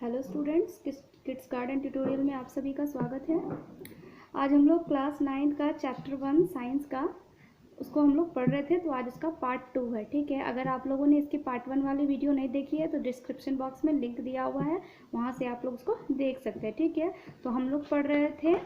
Hello students, kids garden tutorial में आप सभी का स्वागत है। आज हम लोग क्लास 9 का चैप्टर 1 साइंस का उसको हम लोग पढ़ रहे थे, तो आज इसका पार्ट 2 है। ठीक है, अगर आप लोगों ने इसकी पार्ट 1 वाली वीडियो नहीं देखी है तो डिस्क्रिप्शन बॉक्स में लिंक दिया हुआ है, वहाँ से आप लोग उसको देख सकते हैं। ठीक है, तो हम लोग पढ़ रहे थे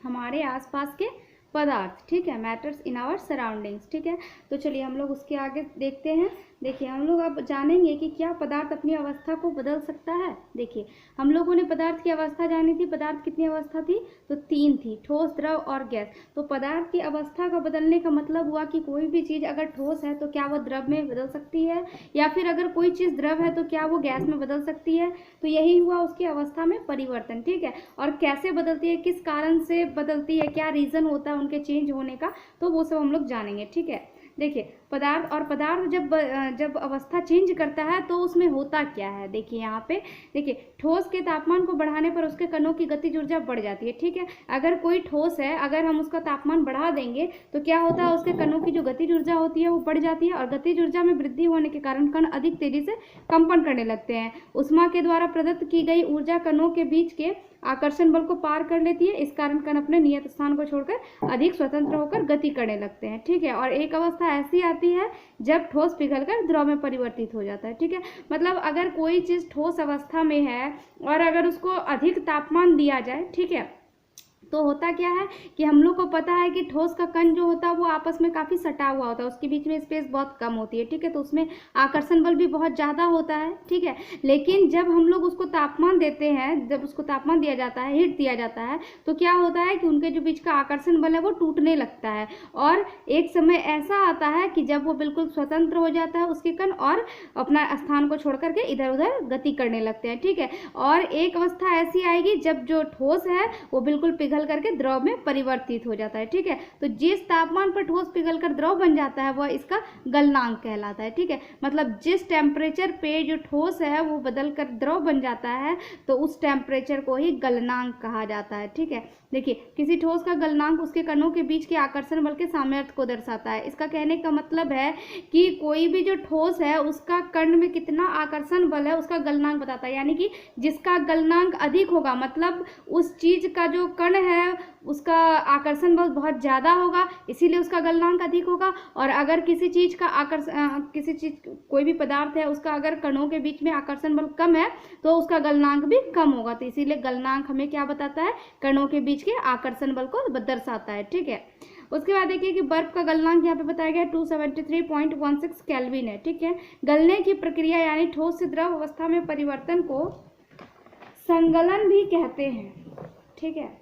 हमारे आसपास के पदार्थ। ठीक है, मैटर्स इन आवर सराउंडिंग्स। ठीक है, तो चलिए हम लोग उसके आगे देखते हैं। देखिए, हम लोग अब जानेंगे कि क्या पदार्थ अपनी अवस्था को बदल सकता है। देखिए, हम लोगों ने पदार्थ की अवस्था जानी थी। पदार्थ कितनी अवस्था थी? तो 3 थी, ठोस, द्रव और गैस। तो पदार्थ की अवस्था का बदलने का मतलब हुआ कि कोई भी चीज़ अगर ठोस है तो क्या वो द्रव में बदल सकती है, या फिर अगर कोई चीज़ द्रव है तो क्या वो गैस में बदल सकती है। तो यही हुआ उसकी अवस्था में परिवर्तन। ठीक है, और कैसे बदलती है, किस कारण से बदलती है, क्या रीज़न होता है उनके चेंज होने का, तो वो सब हम लोग जानेंगे। ठीक है, देखिए पदार्थ जब अवस्था चेंज करता है तो उसमें होता क्या है। देखिए यहाँ पे देखिए, ठोस के तापमान को बढ़ाने पर उसके कणों की गतिज ऊर्जा बढ़ जाती है। ठीक है, अगर कोई ठोस है, अगर हम उसका तापमान बढ़ा देंगे तो क्या होता है, उसके कणों की जो गतिज ऊर्जा होती है वो बढ़ जाती है, और गतिज ऊर्जा में वृद्धि होने के कारण कण अधिक तेजी से कंपन करने लगते हैं। उष्मा के द्वारा प्रदत्त की गई ऊर्जा कणों के बीच के आकर्षण बल को पार कर लेती है। इस कारण कण अपने नियत स्थान को छोड़कर अधिक स्वतंत्र होकर गति करने लगते हैं। ठीक है, और एक अवस्था ऐसी आती है जब ठोस पिघलकर द्रव में परिवर्तित हो जाता है। ठीक है, मतलब अगर कोई चीज़ ठोस अवस्था में है और अगर उसको अधिक तापमान दिया जाए, ठीक है, तो होता क्या है कि हम लोग को पता है कि ठोस का कण जो होता है वो आपस में काफ़ी सटा हुआ होता है, उसके बीच में स्पेस बहुत कम होती है। ठीक है, तो उसमें आकर्षण बल भी बहुत ज़्यादा होता है। ठीक है, लेकिन जब हम लोग उसको तापमान देते हैं, जब उसको तापमान दिया जाता है, हीट दिया जाता है, तो क्या होता है कि उनके जो बीच का आकर्षण बल है वो टूटने लगता है, और एक समय ऐसा आता है कि जब वो बिल्कुल स्वतंत्र हो जाता है उसके कण, और अपना स्थान को छोड़ करके इधर उधर गति करने लगते हैं। ठीक है, और एक अवस्था ऐसी आएगी जब जो ठोस है वो बिल्कुल पिघल करके द्रव में परिवर्तित हो जाता है। ठीक है, तो जिस तापमान पर ठोस पिघलकर द्रव बन जाता है वह इसका गलनांक कहलाता है। ठीक है, मतलब जिस टेम्परेचर पे जो ठोस है वो बदलकर द्रव बन जाता है तो उस टेम्परेचर को ही गलनांक कहा जाता है। ठीक है, देखिए, किसी ठोस का गलनांक उसके कणों के बीच के आकर्षण बल के सामर्थ्य को दर्शाता है। इसका कहने का मतलब है कि कोई भी जो ठोस है उसका कण में कितना आकर्षण बल है उसका गलनांक बताता है, यानी कि जिसका गलनांक अधिक होगा, मतलब उस चीज का जो कण है उसका आकर्षण बल बहुत ज़्यादा होगा, इसीलिए उसका गलनांक अधिक होगा। और अगर किसी चीज़ का कोई भी पदार्थ है उसका अगर कणों के बीच में आकर्षण बल कम है तो उसका गलनांक भी कम होगा। तो इसीलिए गलनांक हमें क्या बताता है, कणों के बीच के आकर्षण बल को दर्शाता है। ठीक है, उसके बाद देखिए कि बर्फ का गलनांक यहाँ पे बताया गया 273.16 केल्विन है। ठीक है, गलने की प्रक्रिया यानी ठोस से द्रव अवस्था में परिवर्तन को संगलन भी कहते हैं। ठीक है,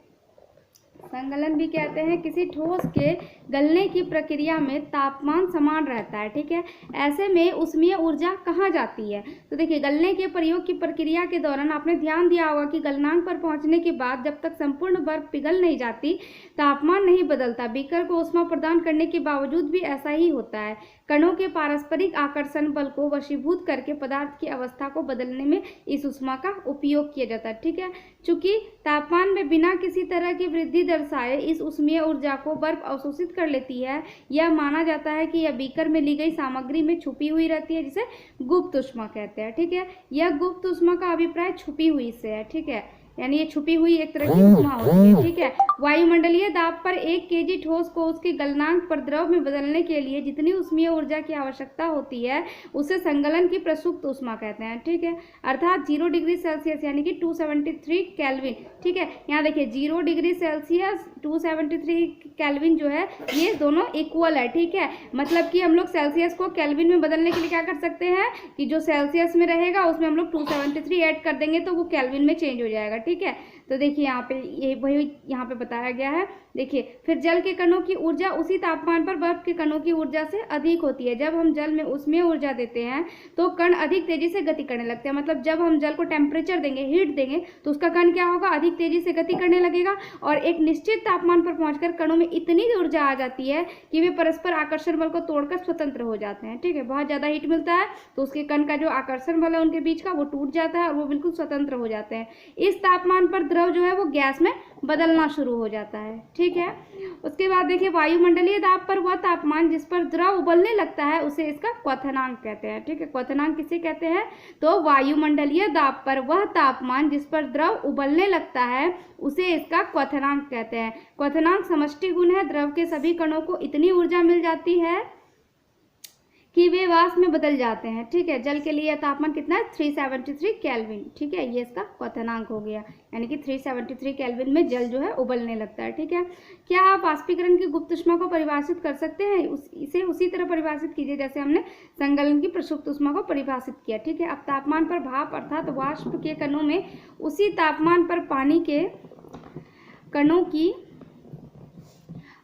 संगलन भी कहते हैं। किसी ठोस के गलने की प्रक्रिया में तापमान समान रहता है। ठीक है, ऐसे में ऊष्मीय ऊर्जा कहाँ जाती है? तो देखिए, गलने के प्रयोग की प्रक्रिया के दौरान आपने ध्यान दिया होगा कि गलनांक पर पहुंचने के बाद जब तक संपूर्ण बर्फ पिघल नहीं जाती तापमान नहीं बदलता। बीकर को ऊष्मा प्रदान करने के बावजूद भी ऐसा ही होता है। कणों के पारस्परिक आकर्षण बल को वशीभूत करके पदार्थ की अवस्था को बदलने में इस ऊष्मा का उपयोग किया जाता है। ठीक है, चूंकि तापमान में बिना किसी तरह की वृद्धि दर्शाए इस ऊष्मीय ऊर्जा को बर्फ अवशोषित कर लेती है। यह माना जाता है कि यह बीकर में ली गई सामग्री में छुपी हुई रहती है, जिसे गुप्त ऊष्मा कहते हैं। ठीक है, यह गुप्त ऊष्मा का अभिप्राय छुपी हुई से है। ठीक है, यानी ये छुपी हुई एक तरह की ऊष्मा होती है। ठीक है, वायुमंडलीय दाब पर 1 केजी ठोस को उसके गलनांक पर द्रव में बदलने के लिए जितनी ऊष्मीय ऊर्जा की आवश्यकता होती है उसे संगलन की प्रसुप्त ऊष्मा कहते हैं। ठीक है, अर्थात 0 डिग्री सेल्सियस यानी कि 273 केल्विन। ठीक है, यहाँ देखिए 0 डिग्री सेल्सियस 273 केल्विन जो है ये दोनों इक्वल है। ठीक है, मतलब कि हम लोग सेल्सियस को केल्विन में बदलने के लिए क्या कर सकते हैं कि जो सेल्सियस में रहेगा उसमें हम लोग 273 ऐड कर देंगे तो वो केल्विन में चेंज हो जाएगा। ठीक है, तो देखिए यहाँ पे ये वही यहाँ पे बताया गया है। देखिए, फिर जल के कणों की ऊर्जा उसी तापमान पर बर्फ के कणों की ऊर्जा से अधिक होती है। जब हम जल में ऊष्मीय ऊर्जा देते हैं तो कण अधिक तेजी से गति करने लगते हैं। मतलब जब हम जल को टेम्परेचर देंगे, हीट देंगे, तो उसका कण क्या होगा, अधिक तेजी से गति करने लगेगा, और एक निश्चित तापमान पर पहुंचकर कणों में इतनी ऊर्जा आ जाती है कि वे परस्पर आकर्षण बल को तोड़कर स्वतंत्र हो जाते हैं। ठीक है, बहुत ज़्यादा हीट मिलता है तो उसके कण का जो आकर्षण बल है उनके बीच का वो टूट जाता है और वो बिल्कुल स्वतंत्र हो जाते हैं। इस तापमान पर द्रव जो है वो गैस में बदलना शुरू हो जाता है। ठीक है, उसके बाद देखिए वायुमंडलीय दाब पर वह तापमान जिस पर द्रव उबलने लगता है उसे इसका क्वथनांक कहते हैं। ठीक है, क्वथनांक किसे कहते हैं? तो वायुमंडलीय दाब पर वह तापमान जिस पर द्रव उबलने लगता है उसे इसका क्वथनांक कहते हैं। क्वथनांक समष्टि गुण है, द्रव के सभी कणों को इतनी ऊर्जा मिल जाती है कि वे वाष्प में बदल जाते हैं। ठीक है, जल के लिए तापमान कितना है? 373 केल्विन। ठीक है, ये इसका क्वथनांक हो गया, यानी कि 373 केल्विन में जल जो है उबलने लगता है। ठीक है, क्या आप वाष्पीकरण की गुप्त ऊष्मा को परिभाषित कर सकते हैं? इसे उसी तरह परिभाषित कीजिए जैसे हमने संगलन की प्रसुप्त ऊष्मा को परिभाषित किया। ठीक है, अब तापमान पर भाप अर्थात वाष्प के कणों में उसी तापमान पर पानी के कणों की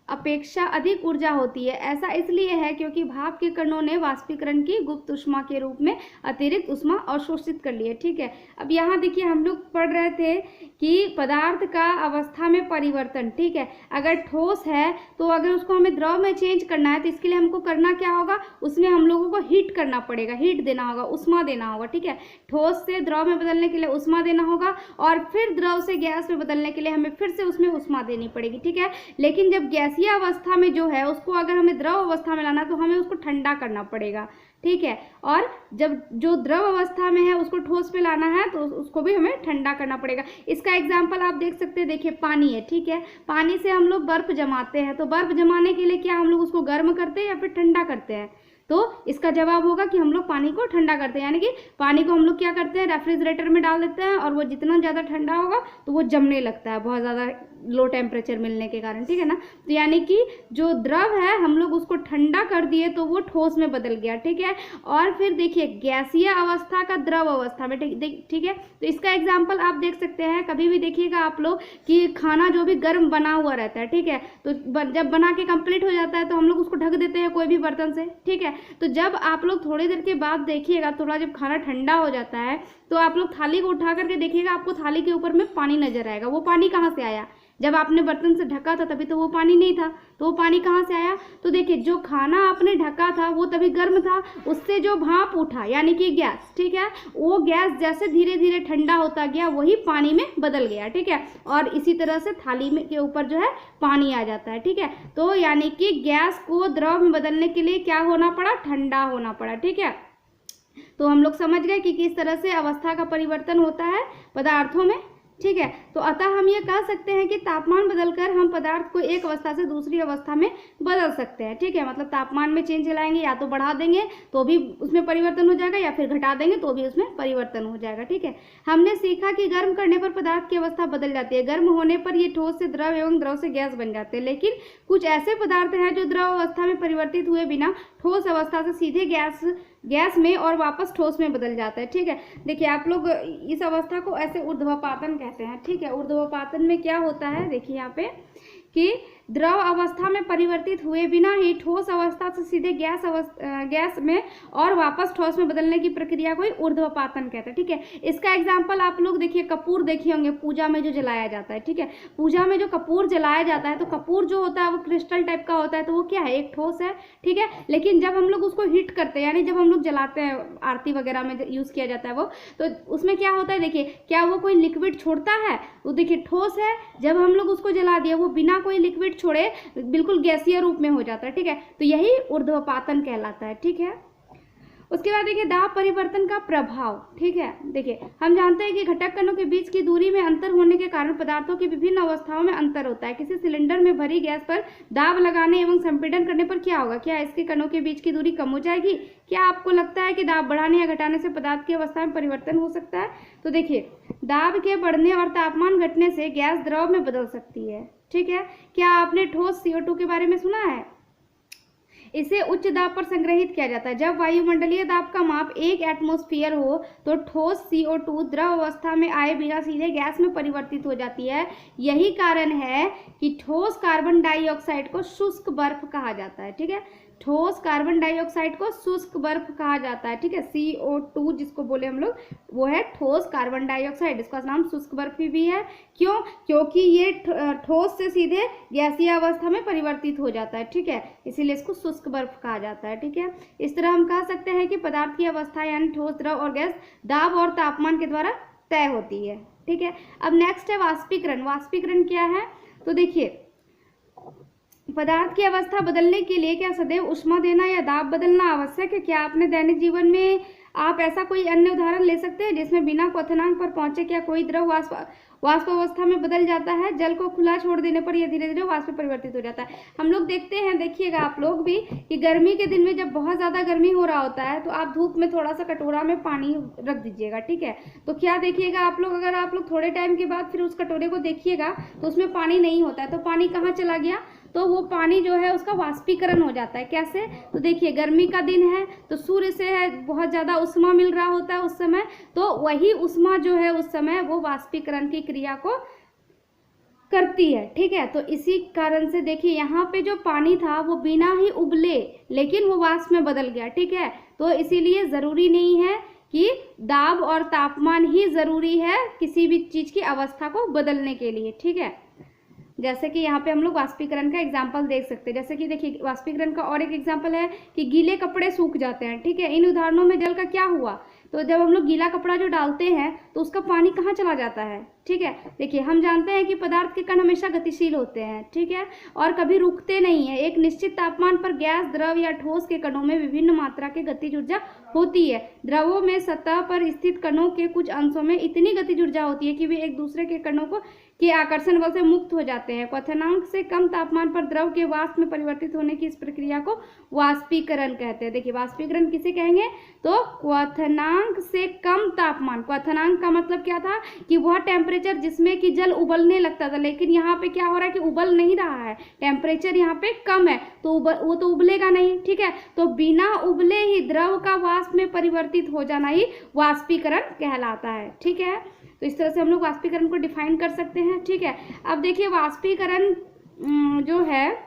अपेक्षा अधिक ऊर्जा होती है। ऐसा इसलिए है क्योंकि भाप के कणों ने वाष्पीकरण की गुप्त ऊष्मा के रूप में अतिरिक्त ऊष्मा अवशोषित कर ली है। ठीक है, अब यहाँ देखिए हम लोग पढ़ रहे थे कि पदार्थ का अवस्था में परिवर्तन। ठीक है, अगर ठोस है तो अगर उसको हमें द्रव में चेंज करना है तो इसके लिए हमको करना क्या होगा? उसमें हम लोगों को हीट करना पड़ेगा, हीट देना होगा, उष्मा देना होगा। ठीक है, ठोस से द्रव में बदलने के लिए उष्मा देना होगा और फिर द्रव से गैस में बदलने के लिए हमें फिर से उसमें उष्मा देनी पड़ेगी। ठीक है, लेकिन जब गैसीय अवस्था में जो है उसको अगर हमें द्रव अवस्था में लाना तो हमें उसको ठंडा करना पड़ेगा। ठीक है, और जब जो द्रव अवस्था में है उसको ठोस पे लाना है तो उसको भी हमें ठंडा करना पड़ेगा। इसका एग्जांपल आप देख सकते हैं, देखिए पानी है। ठीक है, पानी से हम लोग बर्फ जमाते हैं, तो बर्फ जमाने के लिए क्या हम लोग उसको गर्म करते हैं या फिर ठंडा करते हैं? तो इसका जवाब होगा कि हम लोग पानी को ठंडा करते हैं, यानी कि पानी को हम लोग क्या करते हैं? रेफ्रिजरेटर में डाल देते हैं और वो जितना ज़्यादा ठंडा होगा तो वो जमने लगता है, बहुत ज़्यादा लो टेम्परेचर मिलने के कारण। ठीक है ना, तो यानी कि जो द्रव है हम लोग उसको ठंडा कर दिए तो वो ठोस में बदल गया। ठीक है, और फिर देखिए गैसीय अवस्था का द्रव अवस्था में। ठीक है, तो इसका एग्जाम्पल आप देख सकते हैं, कभी भी देखिएगा आप लोग कि खाना जो भी गर्म बना हुआ रहता है, ठीक है, तो जब बना के कंप्लीट हो जाता है तो हम लोग उसको ढक देते हैं कोई भी बर्तन से। ठीक है, तो जब आप लोग थोड़ी देर के बाद देखिएगा, थोड़ा जब खाना ठंडा हो जाता है तो आप लोग थाली को उठा करके देखिएगा, आपको थाली के ऊपर में पानी नजर आएगा। वो पानी कहाँ से आया? जब आपने बर्तन से ढका था तभी तो वो पानी नहीं था, तो वो पानी कहाँ से आया? तो देखिए जो खाना आपने ढका था वो तभी गर्म था, उससे जो भाप उठा यानी कि गैस, ठीक है, वो गैस जैसे धीरे धीरे ठंडा होता गया वही पानी में बदल गया। ठीक है, और इसी तरह से थाली में के ऊपर जो है पानी आ जाता है। ठीक है, तो यानी कि गैस को द्रव में बदलने के लिए क्या होना पड़ा? ठंडा होना पड़ा। ठीक है, तो हम लोग समझ गए कि किस तरह से अवस्था का परिवर्तन होता है पदार्थों में। ठीक है, तो अतः हम ये कह सकते हैं कि तापमान बदलकर हम पदार्थ को एक अवस्था से दूसरी अवस्था में बदल सकते हैं। ठीक है, मतलब तापमान में चेंज लाएंगे, या तो बढ़ा देंगे तो भी उसमें परिवर्तन हो जाएगा या फिर घटा देंगे तो भी उसमें परिवर्तन हो जाएगा। ठीक है, हमने सीखा कि गर्म करने पर पदार्थ की अवस्था बदल जाती है, गर्म होने पर ये ठोस से द्रव एवं द्रव से गैस बन जाते हैं। लेकिन कुछ ऐसे पदार्थ हैं जो द्रव अवस्था में परिवर्तित हुए बिना ठोस अवस्था से सीधे गैस में और वापस ठोस में बदल जाता है। ठीक है, देखिए आप लोग इस अवस्था को ऐसे ऊर्ध्वपातन कहते हैं। ठीक है, ऊर्ध्वपातन में क्या होता है, देखिए यहाँ पे कि द्रव अवस्था में परिवर्तित हुए बिना ही ठोस अवस्था से सीधे गैस में और वापस ठोस में बदलने की प्रक्रिया को ही ऊर्ध्वपातन कहते हैं। ठीक है, इसका एग्जांपल आप लोग देखिए कपूर देखे होंगे, पूजा में जो जलाया जाता है। ठीक है, पूजा में जो कपूर जलाया जाता है तो कपूर जो होता है वो क्रिस्टल टाइप का होता है, तो वो क्या है? एक ठोस है। ठीक है, लेकिन जब हम लोग उसको हीट करते हैं, यानी जब हम लोग जलाते हैं, आरती वगैरह में यूज किया जाता है वो, तो उसमें क्या होता है, देखिए क्या वो कोई लिक्विड छोड़ता है? वो देखिए ठोस है, जब हम लोग उसको जला दिए वो बिना कोई लिक्विड छोड़े बिल्कुल गैसीय रूप में हो जाता है। ठीक है, तो यही ऊर्ध्वपातन कहलाता है। ठीक है, उसके बाद देखिए दाब परिवर्तन का प्रभाव। ठीक है, देखिए हम जानते हैं कि घटक कणों के बीच की दूरी में अंतर होने के कारण पदार्थों की विभिन्न अवस्थाओं में अंतर होता है। किसी सिलेंडर में भरी गैस पर दाब लगाने एवं संपीड़न करने पर क्या होगा? क्या इसके कणों के बीच की दूरी कम हो जाएगी? क्या आपको लगता है कि दाब बढ़ाने या घटाने से पदार्थ की अवस्था में परिवर्तन हो सकता है? तो देखिए दाब के बढ़ने और तापमान घटने से गैस द्रव में बदल सकती है। ठीक है, क्या आपने ठोस CO2 के बारे में सुना है? इसे उच्च दाब पर संग्रहित किया जाता है। जब वायुमंडलीय दाब का माप 1 एटमॉस्फेयर हो तो ठोस CO2 द्रव अवस्था में आए बिना सीधे गैस में परिवर्तित हो जाती है। यही कारण है कि ठोस कार्बन डाइऑक्साइड को शुष्क बर्फ कहा जाता है। ठीक है, ठोस कार्बन डाइऑक्साइड को शुष्क बर्फ कहा जाता है। ठीक है, CO2 जिसको बोले हम लोग वो है ठोस कार्बन डाइऑक्साइड, इसका नाम शुष्क बर्फ भी है। क्यों? क्योंकि ये ठोस से सीधे गैसीय अवस्था में परिवर्तित हो जाता है। ठीक है, इसीलिए इसको शुष्क बर्फ कहा जाता है। ठीक है, इस तरह हम कह सकते हैं कि पदार्थ की अवस्था यानी ठोस, द्रव और गैस दाब और तापमान के द्वारा तय होती है। ठीक है, अब नेक्स्ट है वाष्पीकरण। वाष्पीकरण क्या है, तो देखिए पदार्थ की अवस्था बदलने के लिए क्या सदैव ऊष्मा देना या दाब बदलना आवश्यक है? क्या आपने दैनिक जीवन में आप ऐसा कोई अन्य उदाहरण ले सकते हैं जिसमें बिना क्वथनांक पर पहुंचे क्या कोई द्रव वाष्प अवस्था में बदल जाता है? जल को खुला छोड़ देने पर यह धीरे धीरे वाष्प में परिवर्तित हो जाता है। हम लोग देखते हैं, देखिएगा आप लोग भी, कि गर्मी के दिन में जब बहुत ज़्यादा गर्मी हो रहा होता है तो आप धूप में थोड़ा सा कटोरा में पानी रख दीजिएगा। ठीक है, तो क्या देखिएगा आप लोग, अगर आप लोग थोड़े टाइम के बाद फिर उस कटोरे को देखिएगा तो उसमें पानी नहीं होता है। तो पानी कहाँ चला गया? तो वो पानी जो है उसका वाष्पीकरण हो जाता है। कैसे? तो देखिए गर्मी का दिन है तो सूर्य से है बहुत ज़्यादा उष्मा मिल रहा होता है उस समय, तो वही उष्मा जो है उस समय वो वाष्पीकरण की क्रिया को करती है। ठीक है, तो इसी कारण से देखिए यहाँ पे जो पानी था वो बिना ही उबले लेकिन वो वाष्प में बदल गया। ठीक है, तो इसीलिए ज़रूरी नहीं है कि दाब और तापमान ही ज़रूरी है किसी भी चीज़ की अवस्था को बदलने के लिए। ठीक है, जैसे कि यहाँ पे हम लोग वाष्पीकरण का एग्जाम्पल देख सकते हैं। जैसे कि देखिए वाष्पीकरण का और एक एग्जाम्पल है कि गीले कपड़े सूख जाते हैं। ठीक है, इन उदाहरणों में जल का क्या हुआ, तो जब हम लोग गीला कपड़ा जो डालते हैं तो उसका पानी कहाँ चला जाता है? ठीक है, देखिए हम जानते हैं कि पदार्थ के कण हमेशा गतिशील होते हैं। ठीक है, और कभी रुकते नहीं है। एक निश्चित तापमान पर गैस, द्रव या ठोस के कणों में विभिन्न मात्रा की गतिज ऊर्जा होती है। द्रवों में सतह पर स्थित कणों के कुछ अंशों में इतनी गतिज ऊर्जा होती है कि वे एक दूसरे के कणों को के आकर्षण बल से मुक्त हो जाते हैं। क्वथनांक से कम तापमान पर द्रव के वाष्प में परिवर्तित होने की इस प्रक्रिया को वाष्पीकरण कहते हैं। देखिए वाष्पीकरण किसे कहेंगे, तो क्वथनांक से कम तापमान। क्वथनांक का मतलब क्या था कि वह टेम्परेचर जिसमें कि जल उबलने लगता था, लेकिन यहाँ पे क्या हो रहा है कि उबल नहीं रहा है, टेम्परेचर यहाँ पे कम है तो वो तो उबलेगा नहीं। ठीक है, तो बिना उबले ही द्रव का वाष्प में परिवर्तित हो जाना ही वाष्पीकरण कहलाता है। ठीक है, तो इस तरह से हम लोग वाष्पीकरण को डिफाइन कर सकते हैं। ठीक है, अब देखिए वाष्पीकरण जो है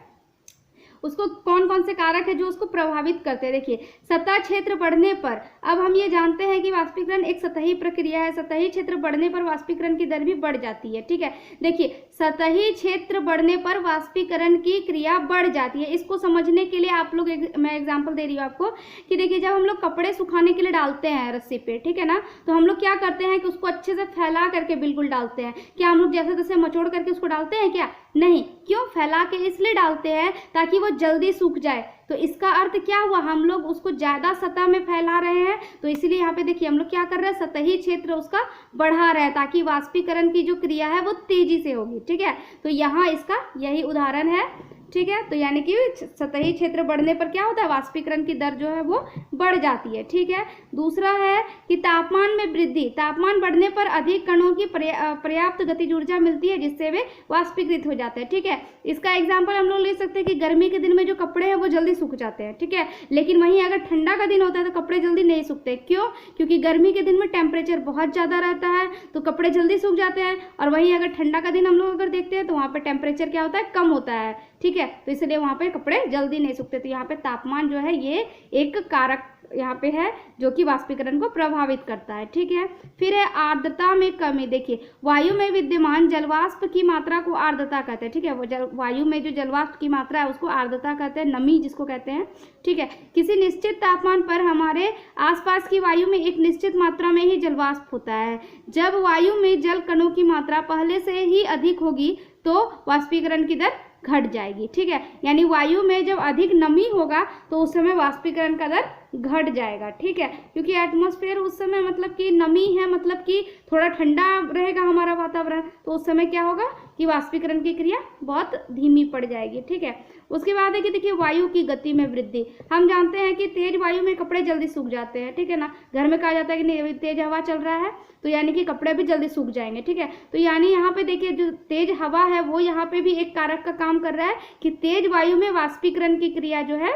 उसको कौन कौन से कारक है जो उसको प्रभावित करते हैं। देखिए सतह क्षेत्र बढ़ने पर, अब हम ये जानते हैं कि वाष्पीकरण एक सतही प्रक्रिया है। सतही क्षेत्र बढ़ने पर वाष्पीकरण की दर भी बढ़ जाती है। ठीक है, देखिए सतही क्षेत्र बढ़ने पर वाष्पीकरण की क्रिया बढ़ जाती है। इसको समझने के लिए आप लोग मैं एग्जांपल दे रही हूँ आपको कि देखिए जब हम लोग कपड़े सुखाने के लिए डालते हैं रस्सी पे, ठीक है ना, तो हम लोग क्या करते हैं कि उसको अच्छे से फैला करके बिल्कुल डालते हैं। क्या हम लोग जैसे तैसे मचोड़ करके उसको डालते हैं? क्या नहीं। क्यों? फैला के इसलिए डालते हैं ताकि वो जल्दी सूख जाए। तो इसका अर्थ क्या हुआ, हम लोग उसको ज्यादा सतह में फैला रहे हैं, तो इसलिए यहाँ पे देखिए हम लोग क्या कर रहे हैं, सतही क्षेत्र उसका बढ़ा रहे हैं ताकि वाष्पीकरण की जो क्रिया है वो तेजी से होगी। ठीक है, तो यहाँ इसका यही उदाहरण है। ठीक है, तो यानी कि सतही क्षेत्र बढ़ने पर क्या होता है, वाष्पीकरण की दर जो है वो बढ़ जाती है। ठीक है, दूसरा है कि तापमान में वृद्धि। तापमान बढ़ने पर अधिक कणों की पर्याप्त गतिज ऊर्जा मिलती है जिससे वे वाष्पीकृत हो जाते हैं। ठीक है, इसका एग्जाम्पल हम लोग ले सकते हैं कि गर्मी के दिन में जो कपड़े हैं वो जल्दी सूख जाते हैं। ठीक है, लेकिन वहीं अगर ठंडा का दिन होता है तो कपड़े जल्दी नहीं सूखते। क्यों? क्योंकि गर्मी के दिन में टेम्परेचर बहुत ज़्यादा रहता है तो कपड़े जल्दी सूख जाते हैं, और वहीं अगर ठंडा का दिन हम लोग अगर देखते हैं तो वहाँ पर टेम्परेचर क्या होता है, कम होता है। ठीक है, तो इसलिए वहाँ पे कपड़े जल्दी नहीं सूखते। तो यहाँ पे तापमान जो है ये एक कारक यहाँ पे है जो कि वाष्पीकरण को प्रभावित करता है। ठीक है, फिर है आर्द्रता में कमी। देखिए वायु में विद्यमान जलवाष्प की मात्रा को आर्द्रता कहते हैं। ठीक है, वो वायु में जो जलवाष्प की मात्रा है उसको आर्द्रता कहते हैं, नमी जिसको कहते हैं। ठीक है, किसी निश्चित तापमान पर हमारे आसपास की वायु में एक निश्चित मात्रा में ही जलवाष्प होता है। जब वायु में जल कणों की मात्रा पहले से ही अधिक होगी तो वाष्पीकरण की दर घट जाएगी। ठीक है, यानी वायु में जब अधिक नमी होगा तो उस समय वाष्पीकरण का दर घट जाएगा। ठीक है, क्योंकि एटमॉस्फेयर उस समय मतलब कि नमी है, मतलब कि थोड़ा ठंडा रहेगा हमारा वातावरण, तो उस समय क्या होगा कि वाष्पीकरण की क्रिया बहुत धीमी पड़ जाएगी। ठीक है, उसके बाद है कि देखिए वायु की गति में वृद्धि। हम जानते हैं कि तेज वायु में कपड़े जल्दी सूख जाते हैं। ठीक है ना, घर में कहा जाता है कि नहीं तेज हवा चल रहा है तो यानी कि कपड़े भी जल्दी सूख जाएंगे। ठीक है, तो यानी यहाँ पे देखिए जो तेज हवा है वो यहाँ पे भी एक कारक का काम कर रहा है कि तेज वायु में वाष्पीकरण की क्रिया जो है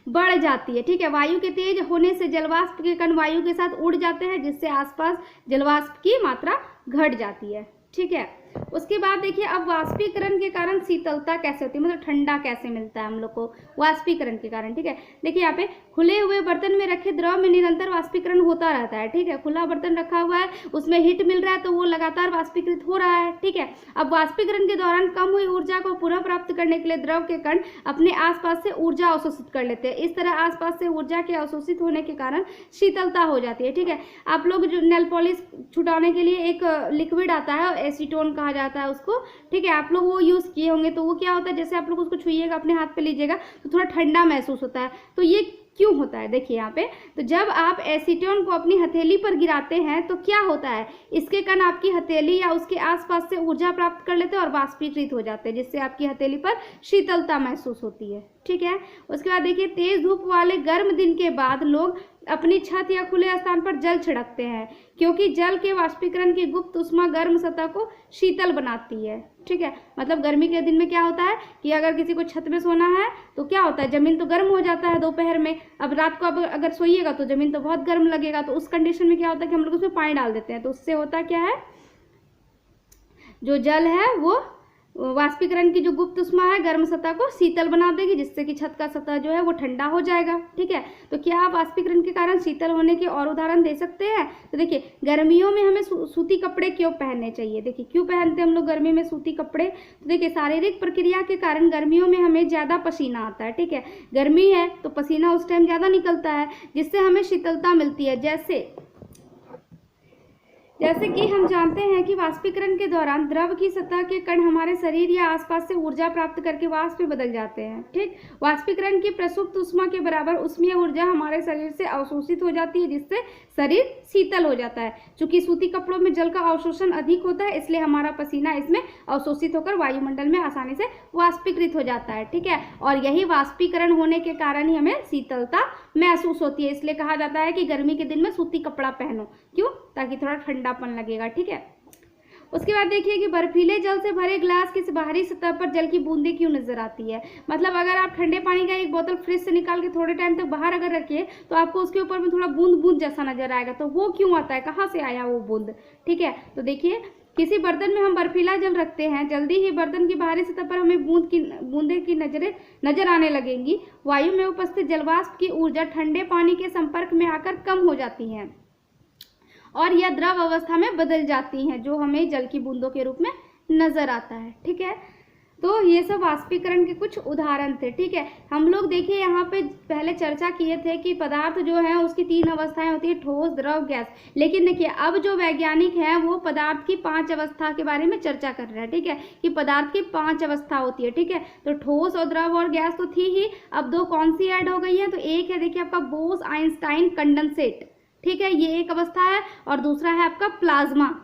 बढ़ जाती है। ठीक है, वायु के तेज होने से जलवाष्प के कण वायु के साथ उड़ जाते हैं जिससे आसपास जलवाष्प की मात्रा घट जाती है। ठीक है, उसके बाद देखिए अब वाष्पीकरण के कारण शीतलता कैसे होती है, मतलब ठंडा कैसे मिलता है हम लोग को वाष्पीकरण के कारण। ठीक है, देखिए यहाँ पे खुले हुए बर्तन में रखे द्रव में निरंतर वाष्पीकरण होता रहता है। ठीक है, खुला बर्तन रखा हुआ है, उसमें हीट मिल रहा है तो वो लगातार वाष्पीकृत हो रहा है। ठीक है, अब वाष्पीकरण के दौरान कम हुई ऊर्जा को पुनः प्राप्त करने के लिए द्रव के कण अपने आसपास से ऊर्जा अवशोषित कर लेते हैं। इस तरह आसपास से ऊर्जा के अवशोषित होने के कारण शीतलता हो जाती है। ठीक है, आप लोग जो नेल पॉलिश छुटाने के लिए एक लिक्विड आता है, एसीटोन कहा जाता है उसको। ठीक है, आप लोग वो यूज किए होंगे, तो वो क्या होता है, जैसे आप लोग उसको छुइएगा, अपने हाथ पे लीजिएगा तो थोड़ा ठंडा महसूस होता है। तो ये क्यों होता है, देखिए यहाँ पे, तो जब आप एसीटोन को अपनी हथेली पर गिराते हैं तो क्या होता है, इसके कण आपकी हथेली या उसके आसपास से ऊर्जा प्राप्त कर लेते हैं और वाष्पीकृत हो जाते हैं, जिससे आपकी हथेली पर शीतलता महसूस होती है। ठीक है, उसके बाद देखिए तेज धूप वाले गर्म दिन के बाद लोग अपनी छत या खुले स्थान पर जल छिड़कते हैं, क्योंकि जल के वाष्पीकरण की गुप्त उष्मा गर्म सतह को शीतल बनाती है। ठीक है, मतलब गर्मी के दिन में क्या होता है कि अगर किसी को छत में सोना है तो क्या होता है, जमीन तो गर्म हो जाता है दोपहर में, अब रात को अब अगर सोइएगा तो जमीन तो बहुत गर्म लगेगा, तो उस कंडीशन में क्या होता है कि हम लोग उसमें पानी डाल देते हैं, तो उससे होता क्या है, जो जल है वो वाष्पीकरण की जो गुप्त उष्मा है गर्म सतह को शीतल बना देगी, जिससे कि छत का सतह जो है वो ठंडा हो जाएगा। ठीक है, तो क्या आप वाष्पीकरण के कारण शीतल होने के और उदाहरण दे सकते हैं, तो देखिए गर्मियों में हमें सूती कपड़े क्यों पहनने चाहिए, देखिए क्यों पहनते हैं हम लोग गर्मी में सूती कपड़े, तो देखिए शारीरिक प्रक्रिया के कारण गर्मियों में हमें ज़्यादा पसीना आता है। ठीक है, गर्मी है तो पसीना उस टाइम ज़्यादा निकलता है, जिससे हमें शीतलता मिलती है। जैसे कि हम जानते हैं कि वाष्पीकरण के दौरान द्रव की सतह के कण हमारे शरीर या आसपास से ऊर्जा प्राप्त करके वाष्प में बदल जाते हैं। ठीक, वाष्पीकरण की प्रसुप्त उष्मा के बराबर उष्मीय ऊर्जा हमारे शरीर से अवशोषित हो जाती है, जिससे शरीर शीतल हो जाता है। चूंकि सूती कपड़ों में जल का अवशोषण अधिक होता है, इसलिए हमारा पसीना इसमें अवशोषित होकर वायुमंडल में आसानी से वाष्पीकृत हो जाता है। ठीक है, और यही वाष्पीकरण होने के कारण ही हमें शीतलता महसूस होती है, इसलिए कहा जाता है कि गर्मी के दिन में सूती कपड़ा पहनो, क्यों, ताकि थोड़ा ठंडापन लगेगा। ठीक है, उसके बाद देखिए कि बर्फीले जल से भरे ग्लास की बाहरी सतह पर जल की बूंदें क्यों नजर आती है, मतलब अगर आप ठंडे पानी का एक बोतल फ्रिज से निकाल के थोड़े टाइम तक बाहर अगर रखिए तो आपको उसके ऊपर में थोड़ा बूंद बूंद जैसा नजर आएगा, तो वो क्यों आता है, कहाँ से आया वो बूंद। ठीक है, तो देखिए किसी बर्तन में हम बर्फीला जल रखते हैं, जल्दी ही बर्तन की बाहरी सतह पर हमें बूंदे की नजर आने लगेंगी। वायु में उपस्थित जलवाष्प की ऊर्जा ठंडे पानी के संपर्क में आकर कम हो जाती है और यह द्रव अवस्था में बदल जाती हैं, जो हमें जल की बूंदों के रूप में नजर आता है। ठीक है, तो ये सब वाष्पीकरण के कुछ उदाहरण थे। ठीक है, हम लोग देखिए यहाँ पे पहले चर्चा किए थे कि पदार्थ जो है उसकी 3 अवस्थाएं होती है, ठोस, द्रव, गैस। लेकिन देखिए अब जो वैज्ञानिक हैं वो पदार्थ की 5 अवस्था के बारे में चर्चा कर रहे हैं। ठीक है, कि पदार्थ की 5 अवस्था होती है। ठीक है, तो ठोस और द्रव और गैस तो थी ही, अब 2 कौन सी ऐड हो गई है, तो एक है देखिए आपका बोस-आइंस्टाइन कंडेंसेट। ठीक है, ये एक अवस्था है, और दूसरा है आपका प्लाज्मा।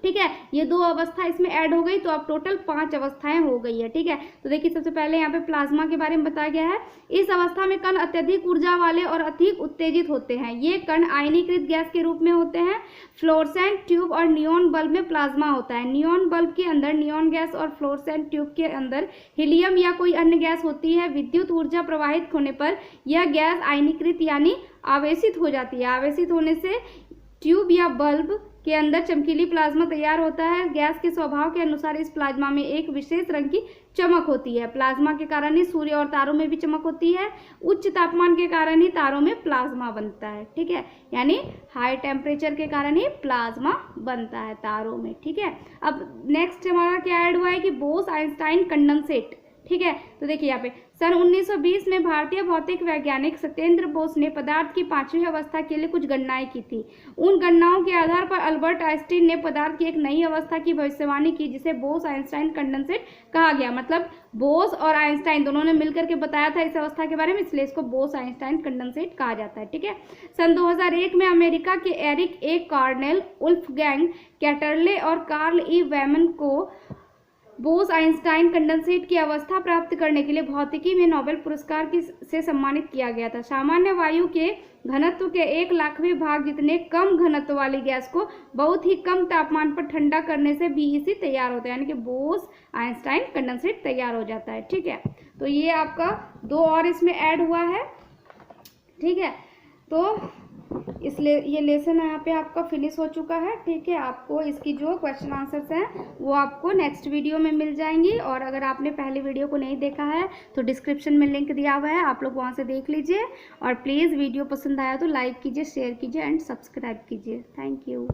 ठीक है, ये 2 अवस्था इसमें ऐड हो गई, तो अब टोटल 5 अवस्थाएं हो गई है। ठीक है, तो देखिए सबसे पहले यहाँ पे प्लाज्मा के बारे में बताया गया है। इस अवस्था में कण अत्यधिक ऊर्जा वाले और अधिक उत्तेजित होते हैं। ये कण आयनीकृत गैस के रूप में होते हैं। फ्लोरेसेंट ट्यूब और नियॉन बल्ब में प्लाज्मा होता है। नियॉन बल्ब के अंदर नियॉन गैस और फ्लोरेसेंट ट्यूब के अंदर हीलियम या कोई अन्य गैस होती है। विद्युत ऊर्जा प्रवाहित होने पर यह गैस आयनीकृत यानी आवेशित हो जाती है। आवेशित होने से ट्यूब या बल्ब के अंदर चमकीली प्लाज्मा तैयार होता है। गैस के स्वभाव के अनुसार इस प्लाज्मा में एक विशेष रंग की चमक होती है। प्लाज्मा के कारण ही सूर्य और तारों में भी चमक होती है। उच्च तापमान के कारण ही तारों में प्लाज्मा बनता है। ठीक है, यानी हाई टेम्परेचर के कारण ही प्लाज्मा बनता है तारों में। ठीक है, अब नेक्स्ट हमारा क्या ऐड हुआ है कि बोस-आइंस्टाइन कंडेंसेट। ठीक है, तो देखिए यहाँ पे सन 1920 में भारतीय भौतिक वैज्ञानिक सत्येंद्र बोस ने पदार्थ की 5वीं अवस्था के लिए कुछ गणनाएं की थी। उन गणनाओं के आधार पर अल्बर्ट आइंस्टीन ने पदार्थ की एक नई अवस्था की भविष्यवाणी की, जिसे बोस-आइंस्टाइन कंडेंसेट कहा गया। मतलब बोस और आइंस्टाइन दोनों ने मिलकर के बताया था इस अवस्था के बारे में, इसलिए इसको बोस-आइंस्टाइन कंडेंसेट कहा जाता है। ठीक है, सन 2001 में अमेरिका के एरिक ए कॉर्नेल, वुल्फगैंग कैटरले और कार्ल ई वैमन को बोस-आइंस्टाइन कंडेंसेट की अवस्था प्राप्त करने के लिए भौतिकी में नोबेल पुरस्कार से सम्मानित किया गया था। सामान्य वायु के घनत्व के 1,00,000वें भाग जितने कम घनत्व वाली गैस को बहुत ही कम तापमान पर ठंडा करने से बीईसी तैयार होता है, यानी कि बोस-आइंस्टाइन कंडेंसेट तैयार हो जाता है। ठीक है, तो ये आपका 2 और इसमें ऐड हुआ है। ठीक है, तो इसलिए ये लेसन यहाँ पे आपका फिनिश हो चुका है, ठीक है। आपको इसकी जो क्वेश्चन आंसर्स हैं वो आपको नेक्स्ट वीडियो में मिल जाएंगी, और अगर आपने पहले वीडियो को नहीं देखा है तो डिस्क्रिप्शन में लिंक दिया हुआ है, आप लोग वहाँ से देख लीजिए। और प्लीज़ वीडियो पसंद आया तो लाइक कीजिए, शेयर कीजिए एंड सब्सक्राइब कीजिए। Thank you.